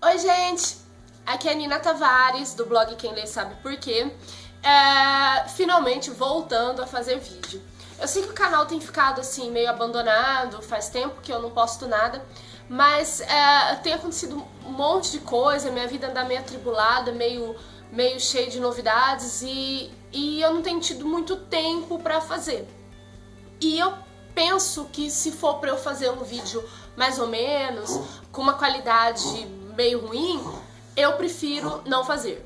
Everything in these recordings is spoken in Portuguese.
Oi gente, aqui é a Nina Tavares do blog Quem Lê Sabe Por Quê, finalmente voltando a fazer vídeo. Eu sei que o canal tem ficado assim meio abandonado, faz tempo que eu não posto nada, mas tem acontecido um monte de coisa, minha vida anda meio atribulada, meio cheia de novidades e eu não tenho tido muito tempo pra fazer. E eu penso que se for pra eu fazer um vídeo mais ou menos, com uma qualidade meio ruim, eu prefiro não fazer.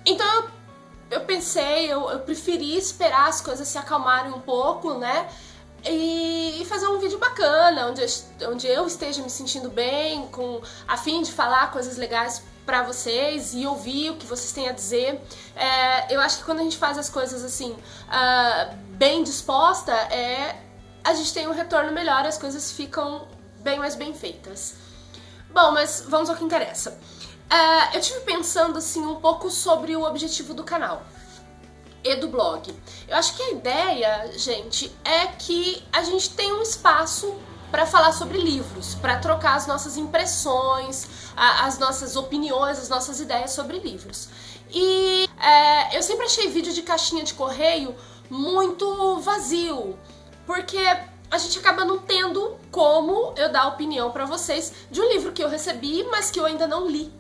Então eu pensei, eu preferi esperar as coisas se acalmarem um pouco, né? E fazer um vídeo bacana, onde eu esteja me sentindo bem, a fim de falar coisas legais pra vocês e ouvir o que vocês têm a dizer. Eu acho que quando a gente faz as coisas assim, bem disposta, a gente tem um retorno melhor, as coisas ficam bem mais bem feitas. Bom, mas vamos ao que interessa. Eu tive pensando assim um pouco sobre o objetivo do canal e do blog. Eu acho que a ideia, gente, é que a gente tem um espaço para falar sobre livros, para trocar as nossas impressões, as nossas opiniões, as nossas ideias sobre livros. E eu sempre achei vídeo de caixinha de correio muito vazio, porque a gente acaba não tendo como eu dar opinião pra vocês de um livro que eu recebi, mas que eu ainda não li.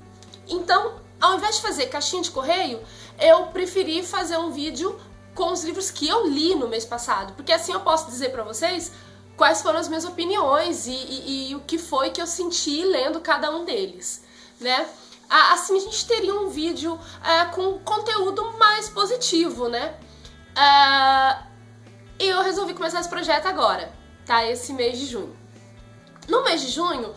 Então, ao invés de fazer caixinha de correio, eu preferi fazer um vídeo com os livros que eu li no mês passado, porque assim eu posso dizer pra vocês quais foram as minhas opiniões e o que foi que eu senti lendo cada um deles, né? Assim a gente teria um vídeo com conteúdo mais positivo, né? E eu resolvi começar esse projeto agora, tá? Esse mês de junho. No mês de junho,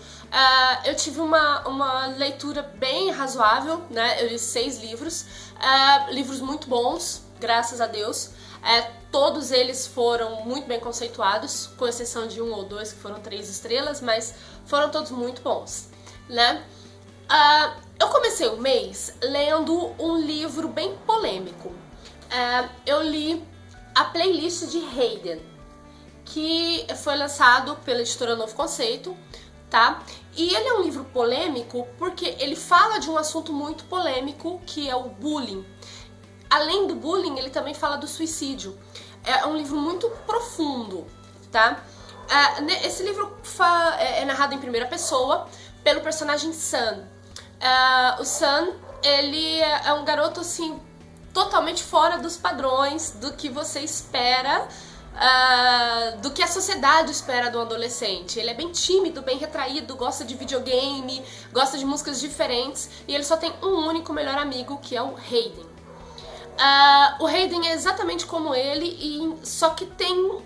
eu tive uma leitura bem razoável, né? Eu li 6 livros, livros muito bons, graças a Deus. Todos eles foram muito bem conceituados, com exceção de 1 ou 2 que foram 3 estrelas, mas foram todos muito bons, né? Eu comecei o mês lendo um livro bem polêmico. Eu li a playlist de Hayden, que foi lançado pela editora Novo Conceito, tá? E ele é um livro polêmico porque ele fala de um assunto muito polêmico, que é o bullying. Além do bullying, ele também fala do suicídio. É um livro muito profundo, tá? Esse livro é narrado em primeira pessoa pelo personagem Sam. O Sam, ele é um garoto, assim, totalmente fora dos padrões do que você espera, do que a sociedade espera do adolescente. Ele é bem tímido, bem retraído, gosta de videogame, gosta de músicas diferentes e ele só tem um único melhor amigo, que é o Hayden. O Hayden é exatamente como ele, só que tem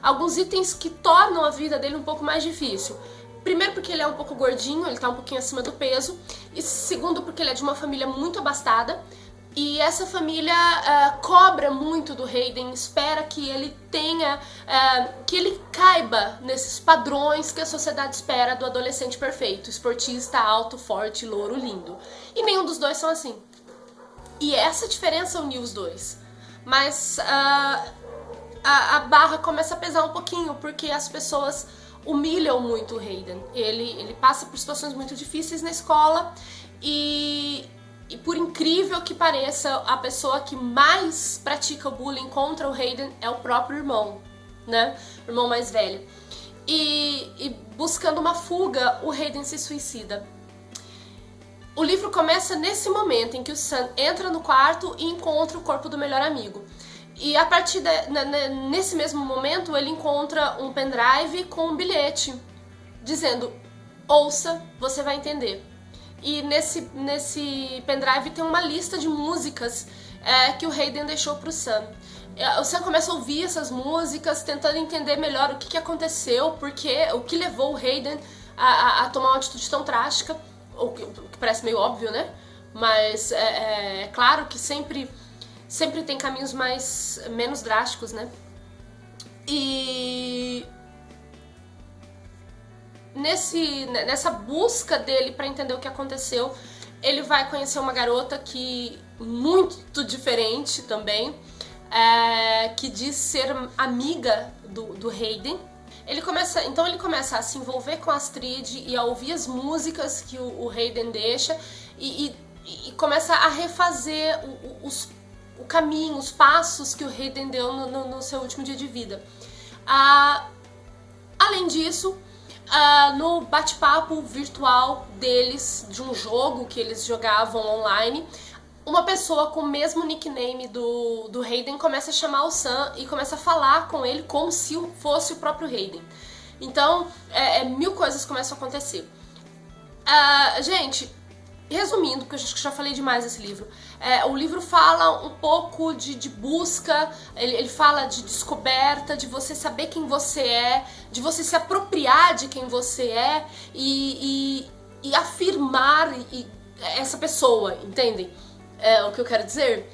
alguns itens que tornam a vida dele um pouco mais difícil. Primeiro porque ele é um pouco gordinho, ele tá um pouquinho acima do peso. E segundo porque ele é de uma família muito abastada. E essa família cobra muito do Hayden, espera que ele tenha, que ele caiba nesses padrões que a sociedade espera do adolescente perfeito. Esportista, alto, forte, louro, lindo. E nenhum dos dois são assim. E essa diferença uniu os dois. Mas a barra começa a pesar um pouquinho, porque as pessoas humilham muito o Hayden. Ele passa por situações muito difíceis na escola e por incrível que pareça, a pessoa que mais pratica o bullying contra o Hayden é o próprio irmão, né? O irmão mais velho. E buscando uma fuga, o Hayden se suicida. O livro começa nesse momento em que o Sam entra no quarto e encontra o corpo do melhor amigo. E a partir nesse mesmo momento ele encontra um pendrive com um bilhete dizendo: ouça, você vai entender. E nesse pendrive tem uma lista de músicas que o Hayden deixou pro Sam. O Sam começa a ouvir essas músicas, tentando entender melhor o que aconteceu, o que levou o Hayden a tomar uma atitude tão trágica, o que parece meio óbvio, né? Mas é claro que sempre tem caminhos menos drásticos, né? E nessa busca dele pra entender o que aconteceu, ele vai conhecer uma garota muito diferente também, que diz ser amiga do Hayden. Ele começa a se envolver com a Astrid e a ouvir as músicas que o Hayden deixa e começa a refazer o caminho, os passos que o Hayden deu no seu último dia de vida. Além disso, no bate-papo virtual deles, de um jogo que eles jogavam online, uma pessoa com o mesmo nickname do Hayden começa a chamar o Sam e começa a falar com ele como se fosse o próprio Hayden. Então, mil coisas começam a acontecer. Gente, resumindo, porque eu acho que já falei demais desse livro, o livro fala um pouco de busca, ele fala de descoberta, de você saber quem você é, de você se apropriar de quem você é e afirmar essa pessoa, entendem? O que eu quero dizer?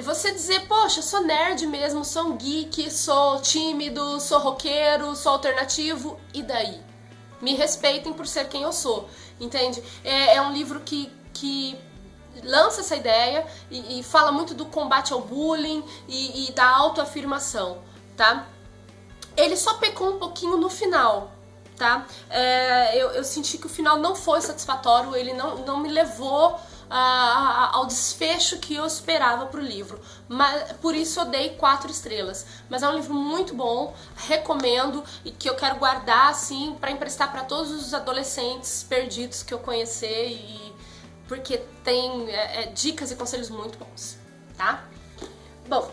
Você dizer, poxa, sou nerd mesmo, sou um geek, sou tímido, sou roqueiro, sou alternativo, e daí? Me respeitem por ser quem eu sou, entende? É um livro que lança essa ideia e fala muito do combate ao bullying e da autoafirmação, tá? Ele só pecou um pouquinho no final, tá? Eu senti que o final não foi satisfatório, ele não me levou ao desfecho que eu esperava pro livro, mas por isso eu dei 4 estrelas. Mas é um livro muito bom, recomendo, e que eu quero guardar assim para emprestar para todos os adolescentes perdidos que eu conhecer, porque tem dicas e conselhos muito bons, tá? Bom,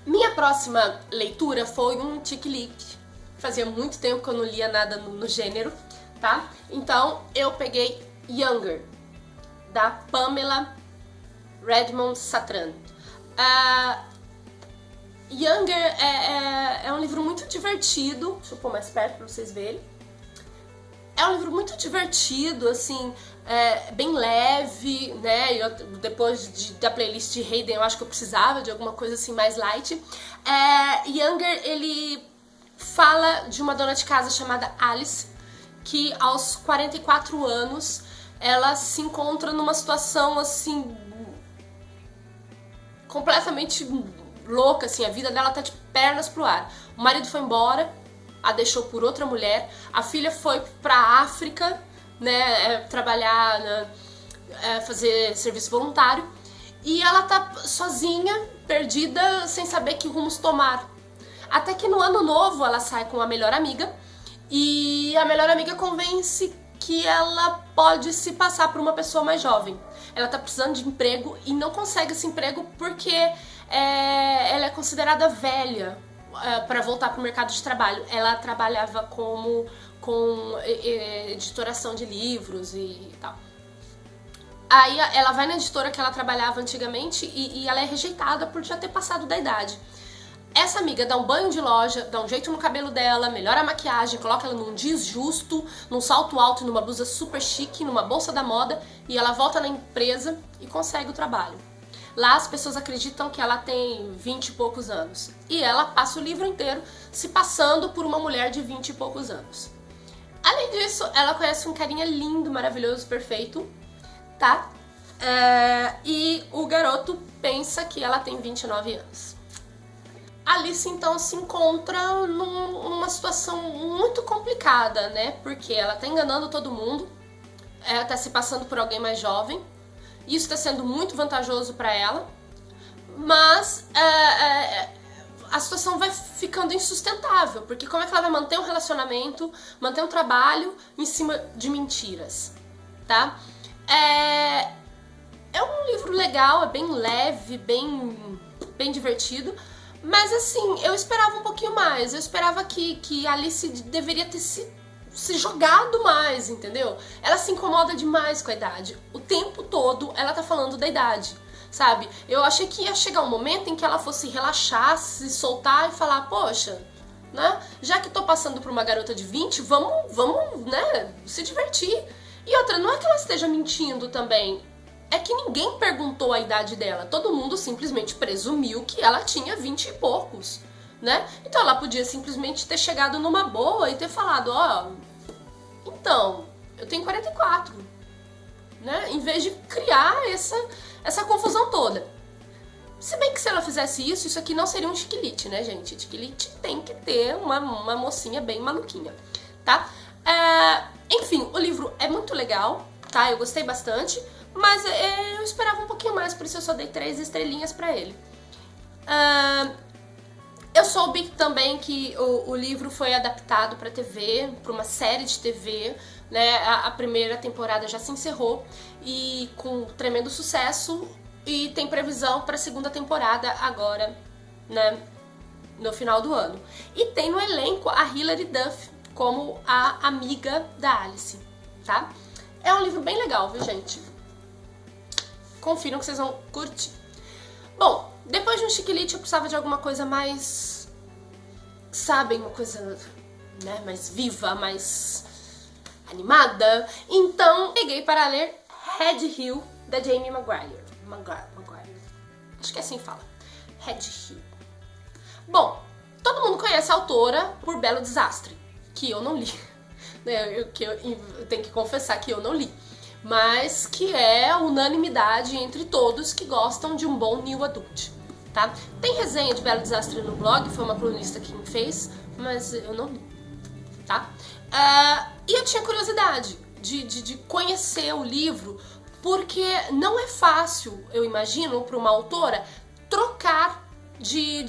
minha próxima leitura foi um chick lit. Fazia muito tempo que eu não lia nada no gênero, tá? Então eu peguei Younger, da Pamela Redmond Satran. Younger é um livro muito divertido. Deixa eu pôr mais perto pra vocês verem. É um livro muito divertido, assim, bem leve, né? Depois da playlist de Hayden, eu acho que eu precisava de alguma coisa assim mais light. Younger, ele fala de uma dona de casa chamada Alice, que aos 44 anos ela se encontra numa situação assim completamente louca, assim, a vida dela tá de pernas pro ar. O marido foi embora, a deixou por outra mulher, a filha foi pra África, né, trabalhar, fazer serviço voluntário, e ela tá sozinha, perdida, sem saber que rumos tomar. Até que no ano novo ela sai com a melhor amiga, e a melhor amiga convence que ela pode se passar por uma pessoa mais jovem. Ela tá precisando de emprego e não consegue esse emprego porque ela é considerada velha para voltar pro mercado de trabalho. Ela trabalhava com editoração de livros e tal. Aí ela vai na editora que ela trabalhava antigamente e ela é rejeitada por já ter passado da idade. Essa amiga dá um banho de loja, dá um jeito no cabelo dela, melhora a maquiagem, coloca ela num jeans justo, num salto alto e numa blusa super chique, numa bolsa da moda, e ela volta na empresa e consegue o trabalho. Lá as pessoas acreditam que ela tem 20 e poucos anos. E ela passa o livro inteiro se passando por uma mulher de 20 e poucos anos. Além disso, ela conhece um carinha lindo, maravilhoso, perfeito, tá? E o garoto pensa que ela tem 29 anos. Alice então se encontra numa situação muito complicada, né? Porque ela tá enganando todo mundo, tá se passando por alguém mais jovem, isso tá sendo muito vantajoso pra ela, mas a situação vai ficando insustentável, porque como é que ela vai manter um relacionamento, manter um trabalho em cima de mentiras, tá? É um livro legal, é bem leve, bem divertido. Mas assim, eu esperava um pouquinho mais. Eu esperava que a Alice deveria ter se jogado mais, entendeu? Ela se incomoda demais com a idade. O tempo todo ela tá falando da idade, sabe? Eu achei que ia chegar um momento em que ela fosse relaxar, se soltar e falar, poxa, né? Já que tô passando por uma garota de 20, vamos, né, se divertir. E outra, não é que ela esteja mentindo também. É que ninguém perguntou a idade dela, todo mundo simplesmente presumiu que ela tinha 20 e poucos, né? Então ela podia simplesmente ter chegado numa boa e ter falado, então, eu tenho 44, né? Em vez de criar essa confusão toda. Se bem que se ela fizesse isso aqui não seria um chiquilite, né, gente? Chiquilite tem que ter uma mocinha bem maluquinha, tá? Enfim, o livro é muito legal, tá? Eu gostei bastante, mas eu esperava um pouquinho mais, por isso eu só dei 3 estrelinhas pra ele. Eu soube também que o livro foi adaptado pra TV, pra uma série de TV, né? A primeira temporada já se encerrou e com tremendo sucesso, e tem previsão pra segunda temporada agora, né? No final do ano. E tem no elenco a Hilary Duff como a amiga da Alice, tá? É um livro bem legal, viu, gente? Confiram que vocês vão curtir. Bom, depois de um chiquilite eu precisava de alguma coisa mais... Sabem, uma coisa, né, mais viva, mais animada. Então, peguei para ler Red Hill, da Jamie Maguire. Acho que é assim que fala. Red Hill. Bom, todo mundo conhece a autora por Belo Desastre, que eu não li. Eu tenho que confessar que eu não li. Mas que é unanimidade entre todos que gostam de um bom new adult, tá? Tem resenha de Belo Desastre no blog, foi uma colunista quem fez, mas eu não li, tá? E eu tinha curiosidade de conhecer o livro, porque não é fácil, eu imagino, para uma autora trocar de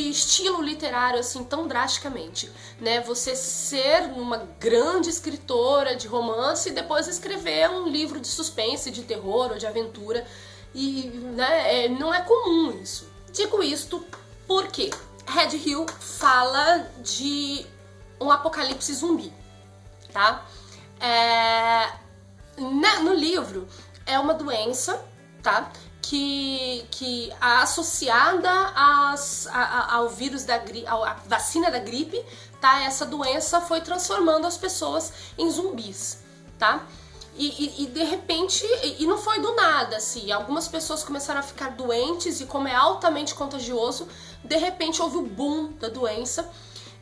estilo literário assim tão drasticamente, né? Você ser uma grande escritora de romance e depois escrever um livro de suspense, de terror ou de aventura, e né, não é comum isso. Digo isto porque Red Hill fala de um apocalipse zumbi, tá? No livro é uma doença, tá? Que associada ao vírus da gripe, à vacina da gripe, tá? Essa doença foi transformando as pessoas em zumbis, tá? E de repente, e não foi do nada, assim, algumas pessoas começaram a ficar doentes e como é altamente contagioso, de repente houve o boom da doença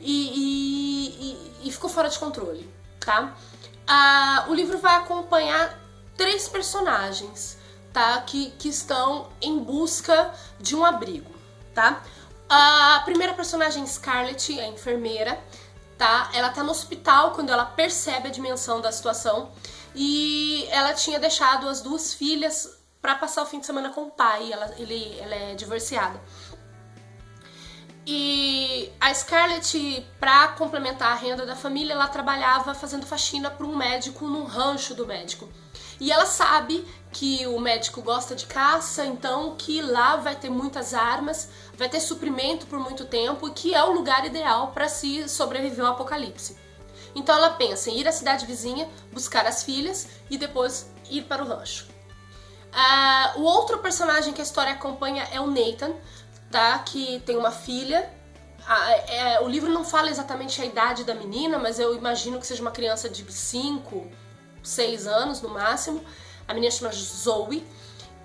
e ficou fora de controle, tá? O livro vai acompanhar 3 personagens, tá? Que estão em busca de um abrigo, tá? A primeira personagem, Scarlett, a enfermeira, tá? Ela tá no hospital quando ela percebe a dimensão da situação e ela tinha deixado as 2 filhas para passar o fim de semana com o pai, ela é divorciada. E a Scarlett, para complementar a renda da família, ela trabalhava fazendo faxina para um médico no rancho do médico. E ela sabe que o médico gosta de caça, então que lá vai ter muitas armas, vai ter suprimento por muito tempo, e que é o lugar ideal para se sobreviver ao apocalipse. Então ela pensa em ir à cidade vizinha, buscar as filhas e depois ir para o rancho. O outro personagem que a história acompanha é o Nathan, tá? Que tem uma filha. O livro não fala exatamente a idade da menina, mas eu imagino que seja uma criança de 5, 6 anos no máximo. A menina chama Zoe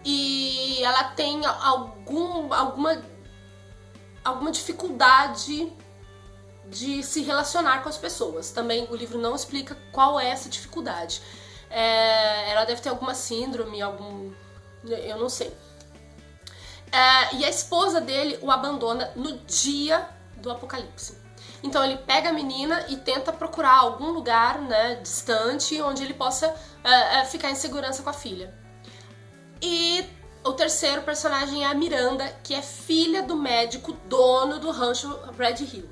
e ela tem alguma dificuldade de se relacionar com as pessoas. Também o livro não explica qual é essa dificuldade. Ela deve ter alguma síndrome, eu não sei. E a esposa dele o abandona no dia do apocalipse. Então ele pega a menina e tenta procurar algum lugar, né, distante, onde ele possa ficar em segurança com a filha. E o terceiro personagem é a Miranda, que é filha do médico dono do rancho Red Hill.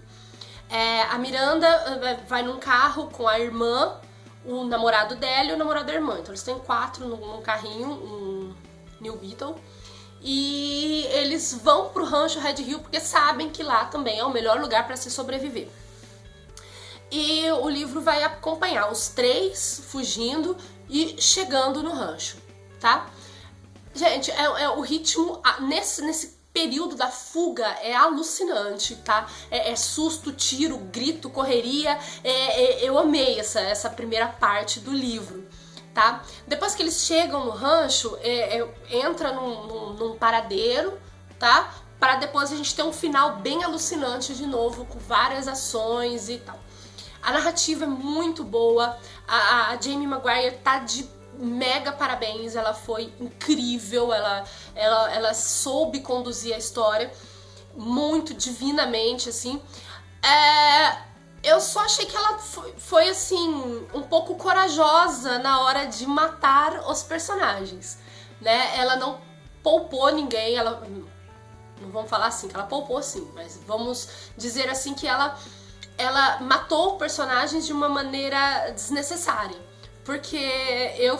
A Miranda vai num carro com a irmã, o namorado dela e o namorado da irmã. Então eles têm 4 num carrinho, um New Beetle. E eles vão pro rancho Red Hill porque sabem que lá também é o melhor lugar para se sobreviver. E o livro vai acompanhar os 3 fugindo e chegando no rancho, tá? Gente, o ritmo nesse período da fuga é alucinante, tá? É susto, tiro, grito, correria. Eu amei essa primeira parte do livro. Tá? Depois que eles chegam no rancho, entra num paradeiro, tá? Para depois a gente ter um final bem alucinante de novo, com várias ações e tal. A narrativa é muito boa, a Jamie Maguire tá de mega parabéns, ela foi incrível, ela soube conduzir a história muito divinamente, assim. Eu só achei que ela foi, assim, um pouco corajosa na hora de matar os personagens, né? Ela não poupou ninguém, não vamos falar assim, que ela poupou sim, mas vamos dizer assim que ela matou personagens de uma maneira desnecessária. Porque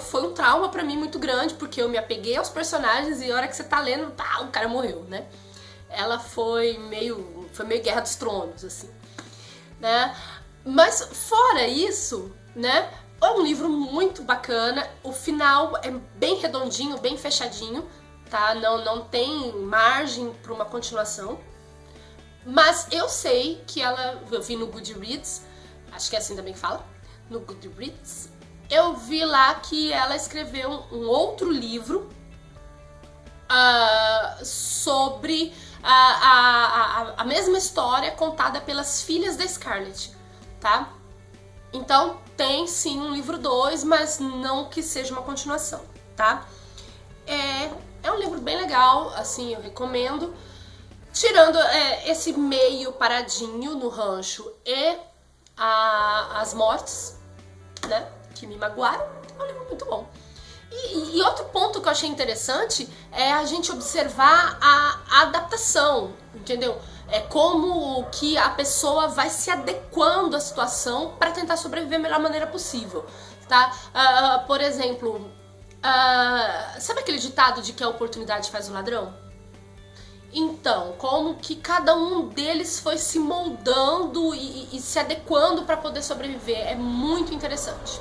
foi um trauma pra mim muito grande, porque eu me apeguei aos personagens e a hora que você tá lendo, o cara morreu, né? Ela foi meio Guerra dos Tronos, assim, né? Mas fora isso, né? É um livro muito bacana, o final é bem redondinho, bem fechadinho, tá? Não tem margem pra uma continuação. Mas eu sei que eu vi no Goodreads, acho que é assim também que fala, no Goodreads, eu vi lá que ela escreveu um outro livro sobre a mesma história contada pelas filhas da Scarlett, tá? Então tem sim um livro 2, mas não que seja uma continuação, tá? É um livro bem legal, assim, eu recomendo. Tirando esse meio paradinho no rancho e as mortes, né, que me magoaram, é um livro muito bom. E outro ponto que eu achei interessante é a gente observar a adaptação, entendeu? É como que a pessoa vai se adequando à situação para tentar sobreviver da melhor maneira possível, tá? Por exemplo, sabe aquele ditado de que a oportunidade faz o ladrão? Então, como que cada um deles foi se moldando e se adequando para poder sobreviver. É muito interessante.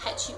Hatch.